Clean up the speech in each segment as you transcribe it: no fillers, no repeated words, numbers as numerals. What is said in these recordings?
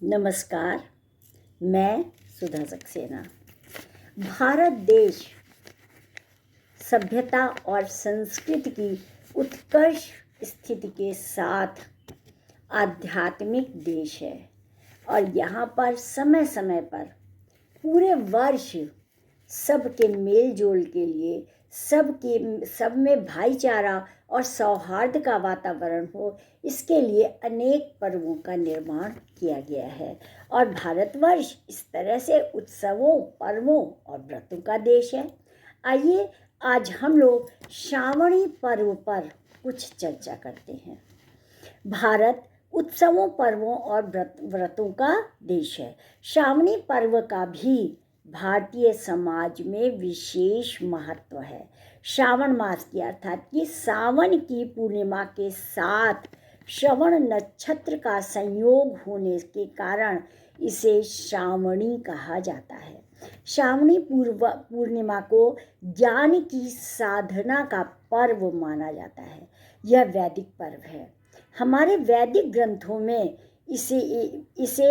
नमस्कार। मैं सुधा सक्सेना। भारत देश सभ्यता और संस्कृति की उत्कर्ष स्थिति के साथ आध्यात्मिक देश है और यहाँ पर समय समय पर पूरे वर्ष सबके मेल जोल के लिए सब में भाईचारा और सौहार्द का वातावरण हो, इसके लिए अनेक पर्वों का निर्माण किया गया है और भारतवर्ष इस तरह से उत्सवों, पर्वों और व्रतों का देश है। आइए आज हम लोग श्रावणी पर्व पर कुछ चर्चा करते हैं। भारत उत्सवों, पर्वों और व्रतों का देश है। श्रावणी पर्व का भी भारतीय समाज में विशेष महत्व है। श्रावण मास की अर्थात कि सावन की पूर्णिमा के साथ श्रवण नक्षत्र का संयोग होने के कारण इसे श्रावणी कहा जाता है। श्रावणी पूर्णिमा को ज्ञान की साधना का पर्व माना जाता है। यह वैदिक पर्व है। हमारे वैदिक ग्रंथों में इसे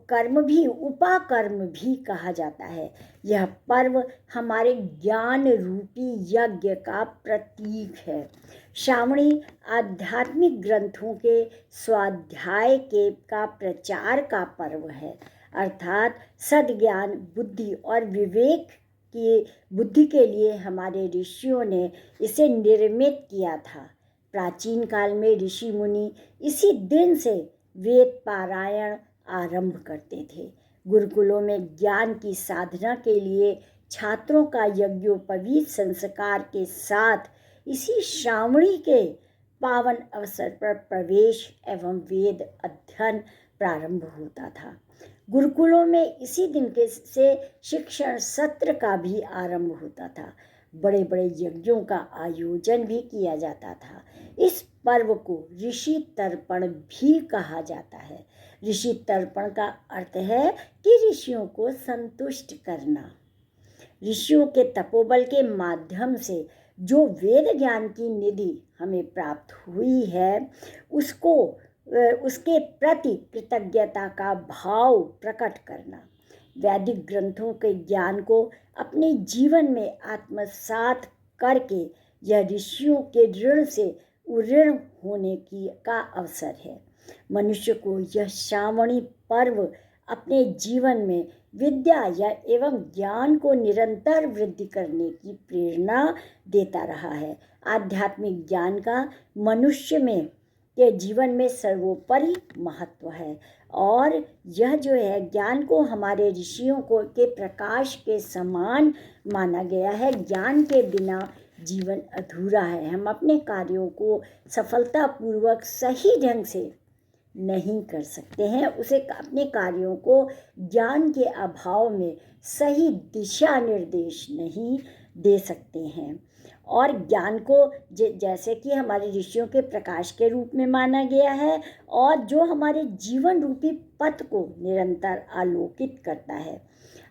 कर्म भी, उपाकर्म भी कहा जाता है। यह पर्व हमारे ज्ञान रूपी यज्ञ का प्रतीक है। श्रावणी आध्यात्मिक ग्रंथों के स्वाध्याय का प्रचार का पर्व है, अर्थात सद्ज्ञान, बुद्धि और विवेक की बुद्धि के लिए हमारे ऋषियों ने इसे निर्मित किया था। प्राचीन काल में ऋषि मुनि इसी दिन से वेद पारायण आरंभ करते थे। गुरुकुलों में ज्ञान की साधना के लिए छात्रों का यज्ञोपवीत संस्कार के साथ इसी श्रावणी के पावन अवसर पर प्रवेश एवं वेद अध्ययन प्रारंभ होता था। गुरुकुलों में इसी दिन से शिक्षण सत्र का भी आरंभ होता था। बड़े बड़े यज्ञों का आयोजन भी किया जाता था। इस पर्व को ऋषि तर्पण भी कहा जाता है। ऋषि तर्पण का अर्थ है कि ऋषियों को संतुष्ट करना। ऋषियों के तपोबल के माध्यम से जो वेद ज्ञान की निधि हमें प्राप्त हुई है, उसके प्रति कृतज्ञता का भाव प्रकट करना। वैदिक ग्रंथों के ज्ञान को अपने जीवन में आत्मसात करके यह ऋषियों के ऋण से ऋण होने का अवसर है। मनुष्य को यह श्रावणी पर्व अपने जीवन में विद्या एवं ज्ञान को निरंतर वृद्धि करने की प्रेरणा देता रहा है। आध्यात्मिक ज्ञान का मनुष्य के जीवन में सर्वोपरि महत्व है और यह जो है ज्ञान को हमारे ऋषियों के प्रकाश के समान माना गया है। ज्ञान के बिना जीवन अधूरा है। हम अपने कार्यों को सफलतापूर्वक सही ढंग से नहीं कर सकते हैं। अपने कार्यों को ज्ञान के अभाव में सही दिशा निर्देश नहीं दे सकते हैं। और ज्ञान को जैसे कि हमारे ऋषियों के प्रकाश के रूप में माना गया है और जो हमारे जीवन रूपी पथ को निरंतर आलोकित करता है।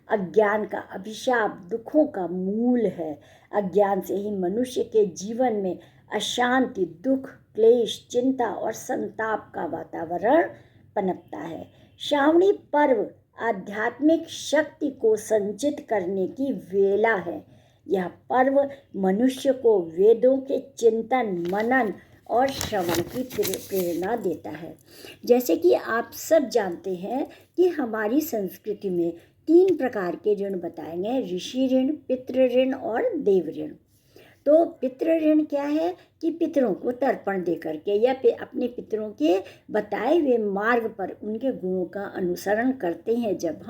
अज्ञान का अभिशाप दुखों का मूल है। अज्ञान से ही मनुष्य के जीवन में अशांति, दुख, क्लेश, चिंता और संताप का वातावरण पनपता है। श्रावणी पर्व आध्यात्मिक शक्ति को संचित करने की वेला है। यह पर्व मनुष्य को वेदों के चिंतन, मनन और श्रवण की प्रेरणा देता है। जैसे कि आप सब जानते हैं कि हमारी संस्कृति में 3 प्रकार के ऋण बताए गए: ऋषि ऋण, पितृ ऋण और देव ऋण। तो पितृ ऋण क्या है कि पितरों को तर्पण दे करके या अपने पितरों के बताए हुए मार्ग पर उनके गुणों का अनुसरण करते हैं जब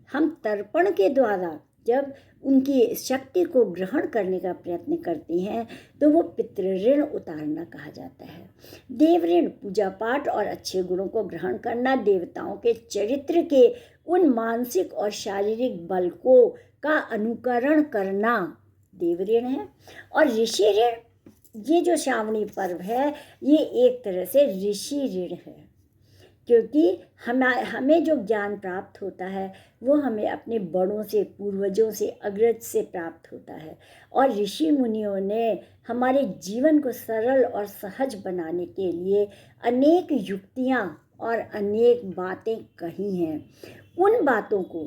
हम तर्पण के द्वारा जब उनकी शक्ति को ग्रहण करने का प्रयत्न करते हैं तो वो पितृ ऋण उतारना कहा जाता है। देव ऋण पूजा पाठ और अच्छे गुणों को ग्रहण करना, देवताओं के चरित्र के उन मानसिक और शारीरिक बल का अनुकरण करना देव ऋण है। और ऋषि ऋण, ये जो श्रावणी पर्व है ये एक तरह से ऋषि ऋण है, क्योंकि हमें जो ज्ञान प्राप्त होता है वो हमें अपने बड़ों से, पूर्वजों से, अग्रज से प्राप्त होता है। और ऋषि मुनियों ने हमारे जीवन को सरल और सहज बनाने के लिए अनेक युक्तियाँ और अनेक बातें कही हैं। उन बातों को,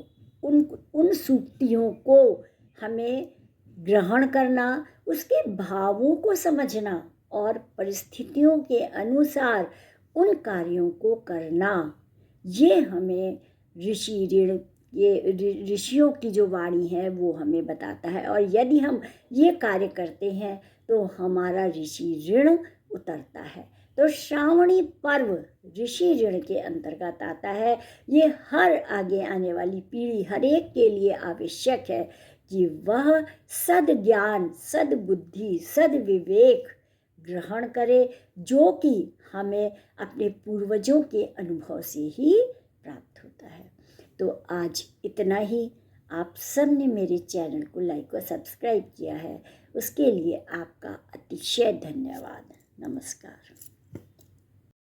उन सूक्तियों को हमें ग्रहण करना, उसके भावों को समझना और परिस्थितियों के अनुसार उन कार्यों को करना, ये हमें ऋषि ऋण, ये ऋषियों की जो वाणी है वो हमें बताता है। और यदि हम ये कार्य करते हैं तो हमारा ऋषि ऋण उतरता है। तो श्रावणी पर्व ऋषि ऋण के अंतर्गत आता है। ये हर आगे आने वाली पीढ़ी, हर एक के लिए आवश्यक है कि वह सद ज्ञान, सद बुद्धि, सद विवेक ग्रहण करे, जो कि हमें अपने पूर्वजों के अनुभव से ही प्राप्त होता है। तो आज इतना ही। आप सब ने मेरे चैनल को लाइक और सब्सक्राइब किया है, उसके लिए आपका अतिशय धन्यवाद। नमस्कार।